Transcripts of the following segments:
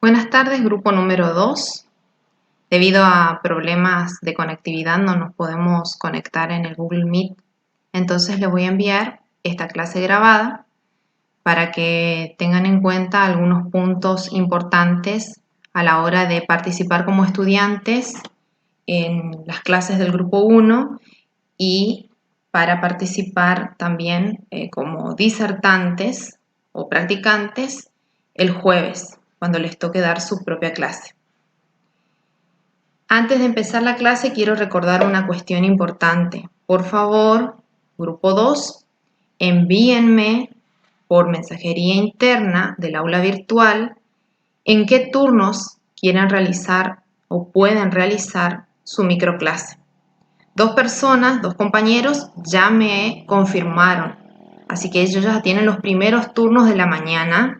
Buenas tardes, grupo número 2. Debido a problemas de conectividad no nos podemos conectar en el Google Meet. Entonces les voy a enviar esta clase grabada para que tengan en cuenta algunos puntos importantes a la hora de participar como estudiantes en las clases del grupo 1 y para participar también como disertantes o practicantes el jueves, cuando les toque dar su propia clase. Antes de empezar la clase quiero recordar una cuestión importante. Por favor, grupo 2, envíenme por mensajería interna del aula virtual en qué turnos quieren realizar o pueden realizar su microclase. 2 personas, 2 compañeros ya me confirmaron, así que ellos ya tienen los primeros turnos de la mañana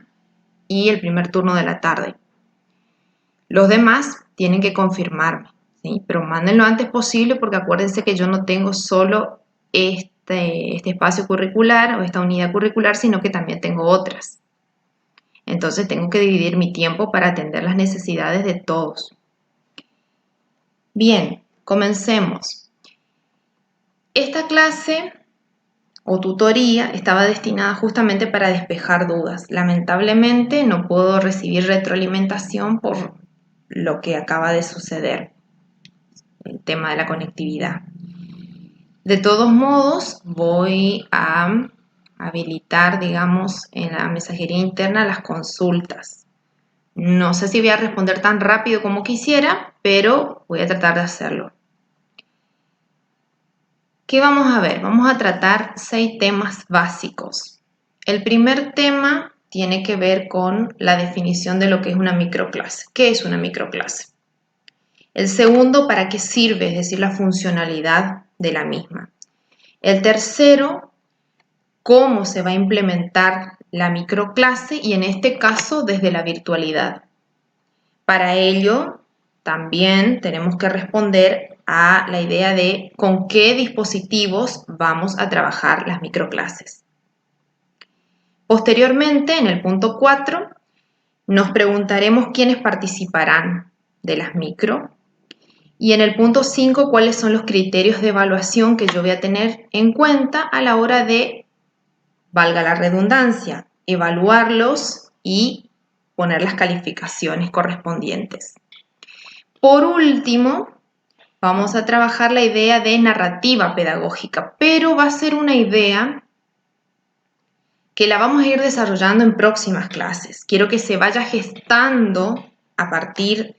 y el primer turno de la tarde. Los demás tienen que confirmarme, ¿sí? Pero mándenlo antes posible porque acuérdense que yo no tengo solo este espacio curricular o esta unidad curricular, sino que también tengo otras. Entonces tengo que dividir mi tiempo para atender las necesidades de todos. Bien, comencemos. Esta clase o tutoría estaba destinada justamente para despejar dudas. Lamentablemente no puedo recibir retroalimentación por lo que acaba de suceder, el tema de la conectividad. De todos modos, voy a habilitar, digamos, en la mensajería interna las consultas. No sé si voy a responder tan rápido como quisiera, pero voy a tratar de hacerlo. ¿Qué vamos a ver? Vamos a tratar 6 temas básicos. El primer tema tiene que ver con la definición de lo que es una microclase. ¿Qué es una microclase? El segundo, ¿para qué sirve? Es decir, la funcionalidad de la misma. El tercero, cómo se va a implementar la microclase y en este caso desde la virtualidad. Para ello, también tenemos que responder a la idea de con qué dispositivos vamos a trabajar las microclases. Posteriormente, en el punto 4, nos preguntaremos quiénes participarán de las micro. Y en el punto 5, cuáles son los criterios de evaluación que yo voy a tener en cuenta a la hora de, valga la redundancia, evaluarlos y poner las calificaciones correspondientes. Por último, vamos a trabajar la idea de narrativa pedagógica, pero va a ser una idea que la vamos a ir desarrollando en próximas clases. Quiero que se vaya gestando a partir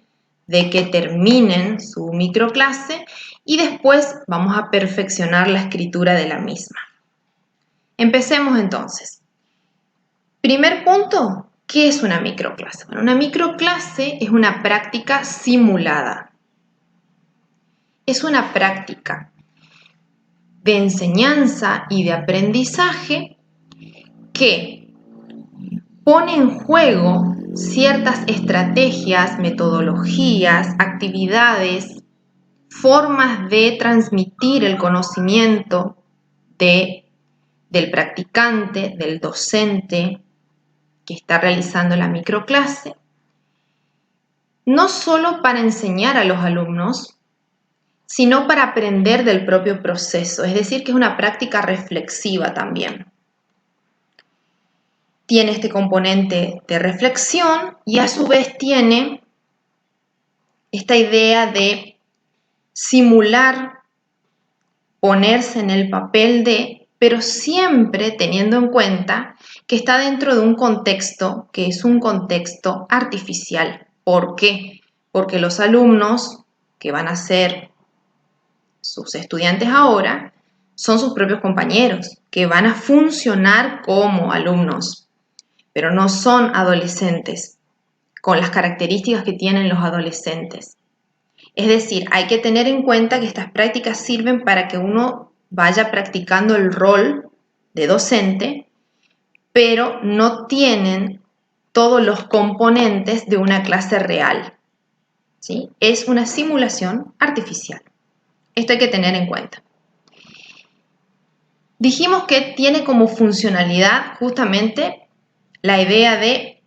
de que terminen su microclase y después vamos a perfeccionar la escritura de la misma. Empecemos entonces. Primer punto, ¿qué es una microclase? Bueno, una microclase es una práctica simulada. Es una práctica de enseñanza y de aprendizaje que pone en juego ciertas estrategias, metodologías, actividades, formas de transmitir el conocimiento del practicante, del docente que está realizando la microclase, no solo para enseñar a los alumnos, sino para aprender del propio proceso, es decir, que es una práctica reflexiva también. Tiene este componente de reflexión y a su vez tiene esta idea de simular, ponerse en el papel de, pero siempre teniendo en cuenta que está dentro de un contexto que es un contexto artificial. ¿Por qué? Porque los alumnos que van a ser sus estudiantes ahora son sus propios compañeros, que van a funcionar como alumnos, pero no son adolescentes con las características que tienen los adolescentes. Es decir, hay que tener en cuenta que estas prácticas sirven para que uno vaya practicando el rol de docente, pero no tienen todos los componentes de una clase real, ¿sí? Es una simulación artificial. Esto hay que tener en cuenta. Dijimos que tiene como funcionalidad justamente la idea de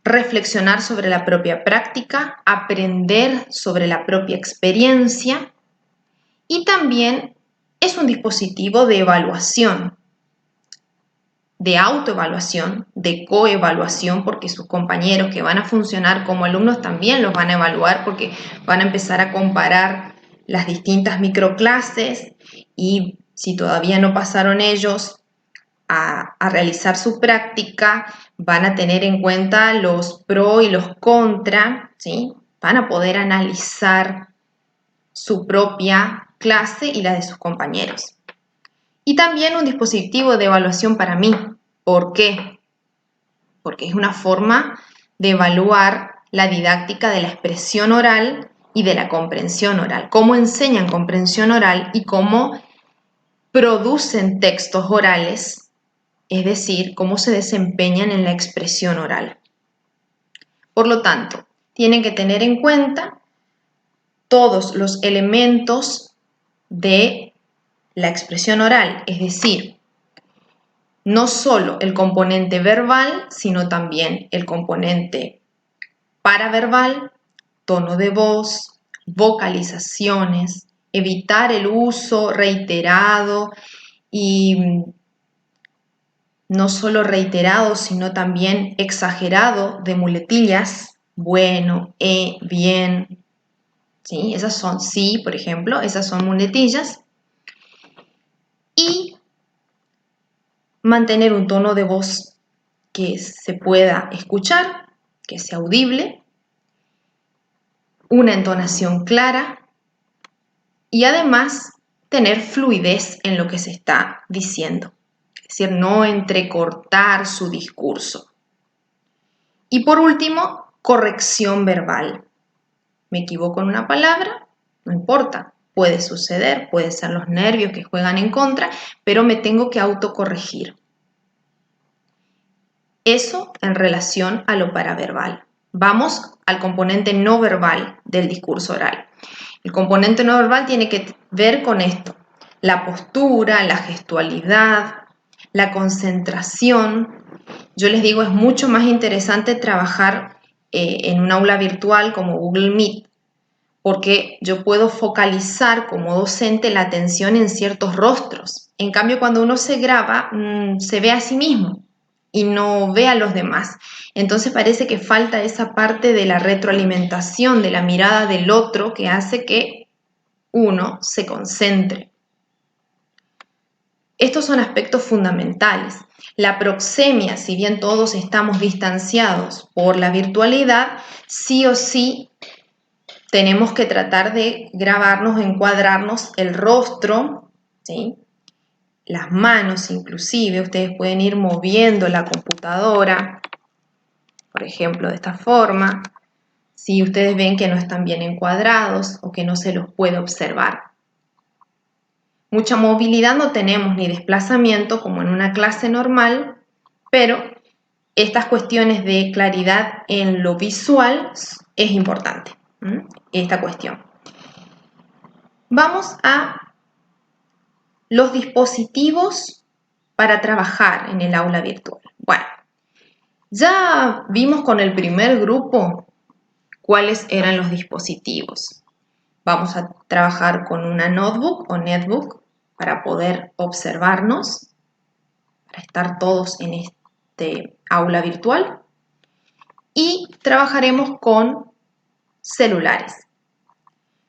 reflexionar sobre la propia práctica, aprender sobre la propia experiencia y también es un dispositivo de evaluación, de autoevaluación, de coevaluación, porque sus compañeros que van a funcionar como alumnos también los van a evaluar porque van a empezar a comparar las distintas microclases y si todavía no pasaron ellos a realizar su práctica, van a tener en cuenta los pro y los contra, ¿sí? Van a poder analizar su propia clase y la de sus compañeros. Y también un dispositivo de evaluación para mí. ¿Por qué? Porque es una forma de evaluar la didáctica de la expresión oral y de la comprensión oral. Cómo enseñan comprensión oral y cómo producen textos orales, es decir, cómo se desempeñan en la expresión oral. Por lo tanto, tienen que tener en cuenta todos los elementos de la expresión oral, es decir, no solo el componente verbal, sino también el componente paraverbal, tono de voz, vocalizaciones, evitar el uso reiterado y no solo reiterado, sino también exagerado de muletillas, bueno, bien, ¿sí? Esas son sí, por ejemplo, esas son muletillas. Y mantener un tono de voz que se pueda escuchar, que sea audible, una entonación clara y además tener fluidez en lo que se está diciendo, es decir, no entrecortar su discurso. Y por último, corrección verbal. Me equivoco en una palabra, no importa, puede suceder, puede ser los nervios que juegan en contra, pero me tengo que autocorregir. Eso en relación a lo paraverbal. Vamos al componente no verbal del discurso oral. El componente no verbal tiene que ver con esto: la postura, la gestualidad, la concentración. Yo les digo, es mucho más interesante trabajar en un aula virtual como Google Meet, porque yo puedo focalizar como docente la atención en ciertos rostros. En cambio, cuando uno se graba, se ve a sí mismo y no ve a los demás. Entonces parece que falta esa parte de la retroalimentación, de la mirada del otro, que hace que uno se concentre. Estos son aspectos fundamentales. La proxemia, si bien todos estamos distanciados por la virtualidad, sí o sí tenemos que tratar de grabarnos, encuadrarnos el rostro, ¿sí? Las manos inclusive, ustedes pueden ir moviendo la computadora, por ejemplo, de esta forma, si ustedes ven que no están bien encuadrados o que no se los puede observar. Mucha movilidad no tenemos ni desplazamiento como en una clase normal, pero estas cuestiones de claridad en lo visual es importante, esta cuestión. Vamos a los dispositivos para trabajar en el aula virtual. Bueno, ya vimos con el primer grupo cuáles eran los dispositivos. Vamos a trabajar con una notebook o netbook para poder observarnos, para estar todos en este aula virtual. Y trabajaremos con celulares.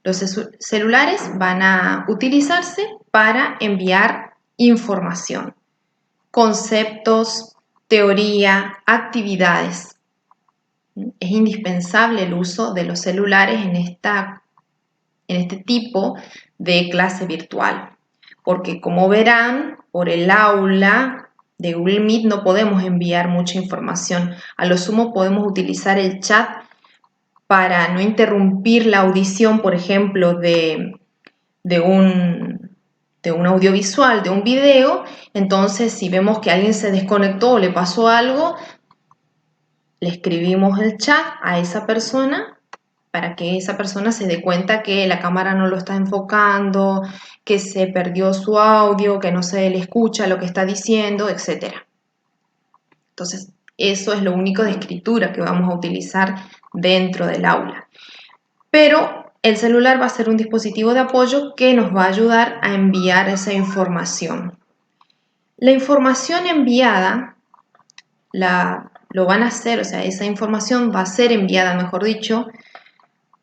Los celulares van a utilizarse para enviar información, conceptos, teoría, actividades. Es indispensable el uso de los celulares en este tipo de clase virtual, porque como verán, por el aula de Google Meet no podemos enviar mucha información. A lo sumo podemos utilizar el chat para no interrumpir la audición, por ejemplo, de un audiovisual, de un video. Entonces, si vemos que alguien se desconectó o le pasó algo, le escribimos el chat a esa persona para que esa persona se dé cuenta que la cámara no lo está enfocando, que se perdió su audio, que no se le escucha lo que está diciendo, etc. Entonces, Eso es lo único de escritura que vamos a utilizar dentro del aula. Pero el celular va a ser un dispositivo de apoyo que nos va a ayudar a enviar esa información. La información enviada lo van a hacer, o sea, esa información va a ser enviada, mejor dicho,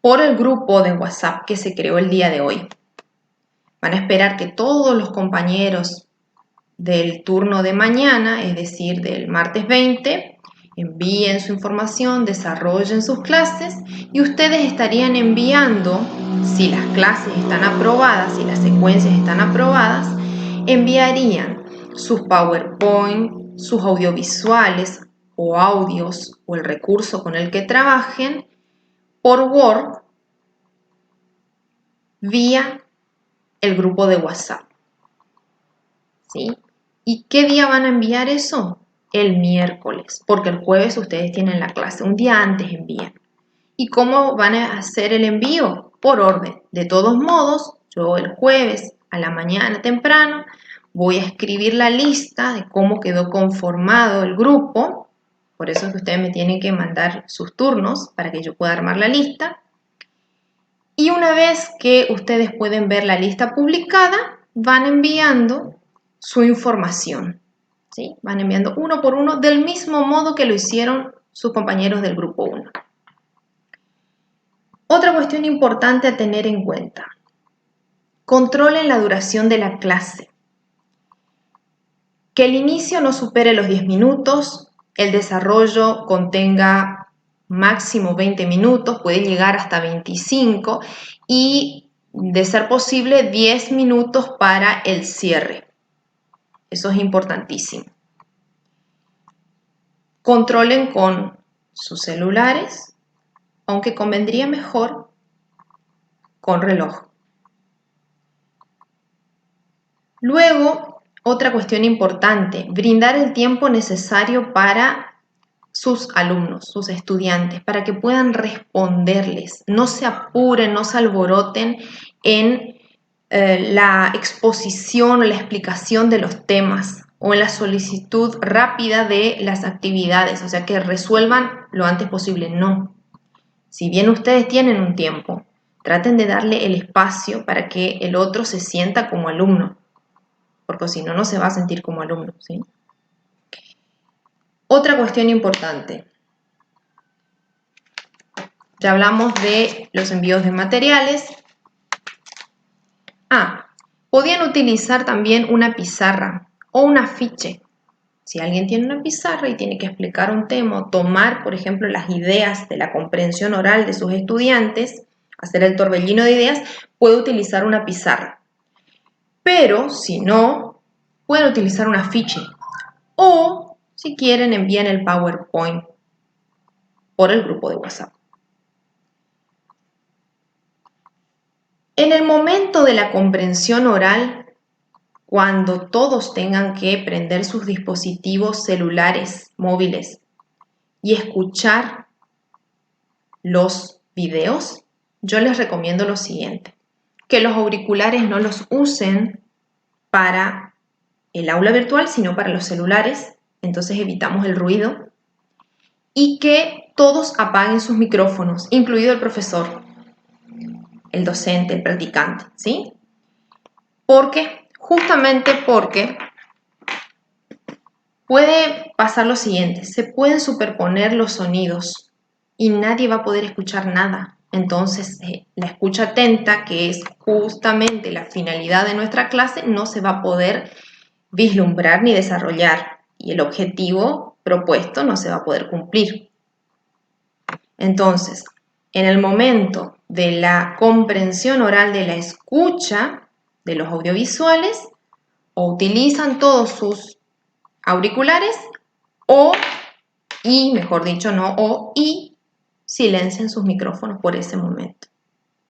por el grupo de WhatsApp que se creó el día de hoy. Van a esperar que todos los compañeros del turno de mañana, es decir, del martes 20, envíen su información, desarrollen sus clases y ustedes estarían enviando, si las clases están aprobadas, si las secuencias están aprobadas, enviarían sus PowerPoint, sus audiovisuales o audios o el recurso con el que trabajen por Word vía el grupo de WhatsApp. ¿Sí? ¿Y qué día van a enviar eso? El miércoles, porque el jueves ustedes tienen la clase, un día antes envían. ¿Y cómo van a hacer el envío? Por orden. De todos modos, yo el jueves a la mañana temprano voy a escribir la lista de cómo quedó conformado el grupo. Por eso es que ustedes me tienen que mandar sus turnos para que yo pueda armar la lista. Y una vez que ustedes pueden ver la lista publicada, van enviando su información. ¿Sí? Van enviando uno por uno del mismo modo que lo hicieron sus compañeros del grupo 1. Otra cuestión importante a tener en cuenta. Controlen la duración de la clase. Que el inicio no supere los 10 minutos, el desarrollo contenga máximo 20 minutos, puede llegar hasta 25 y, de ser posible, 10 minutos para el cierre. Eso es importantísimo. Controlen con sus celulares, aunque convendría mejor con reloj. Luego, otra cuestión importante, brindar el tiempo necesario para sus alumnos, sus estudiantes, para que puedan responderles. No se apuren, no se alboroten en la exposición o la explicación de los temas o en la solicitud rápida de las actividades, o sea, que resuelvan lo antes posible. No. Si bien ustedes tienen un tiempo, traten de darle el espacio para que el otro se sienta como alumno, porque si no, no se va a sentir como alumno, ¿sí? Otra cuestión importante. Ya hablamos de los envíos de materiales. Podían utilizar también una pizarra o un afiche. Si alguien tiene una pizarra y tiene que explicar un tema o tomar, por ejemplo, las ideas de la comprensión oral de sus estudiantes, hacer el torbellino de ideas, puede utilizar una pizarra. Pero, si no, pueden utilizar un afiche. O, si quieren, envíen el PowerPoint por el grupo de WhatsApp. En el momento de la comprensión oral, cuando todos tengan que prender sus dispositivos celulares, móviles, y escuchar los videos, yo les recomiendo lo siguiente, que los auriculares no los usen para el aula virtual, sino para los celulares, entonces evitamos el ruido, y que todos apaguen sus micrófonos, incluido el profesor, el docente, el practicante, ¿sí? Justamente porque puede pasar lo siguiente, se pueden superponer los sonidos y nadie va a poder escuchar nada. Entonces, la escucha atenta, que es justamente la finalidad de nuestra clase, no se va a poder vislumbrar ni desarrollar y el objetivo propuesto no se va a poder cumplir. Entonces, en el momento de la comprensión oral de la escucha de los audiovisuales, o utilizan todos sus auriculares y silencian sus micrófonos por ese momento.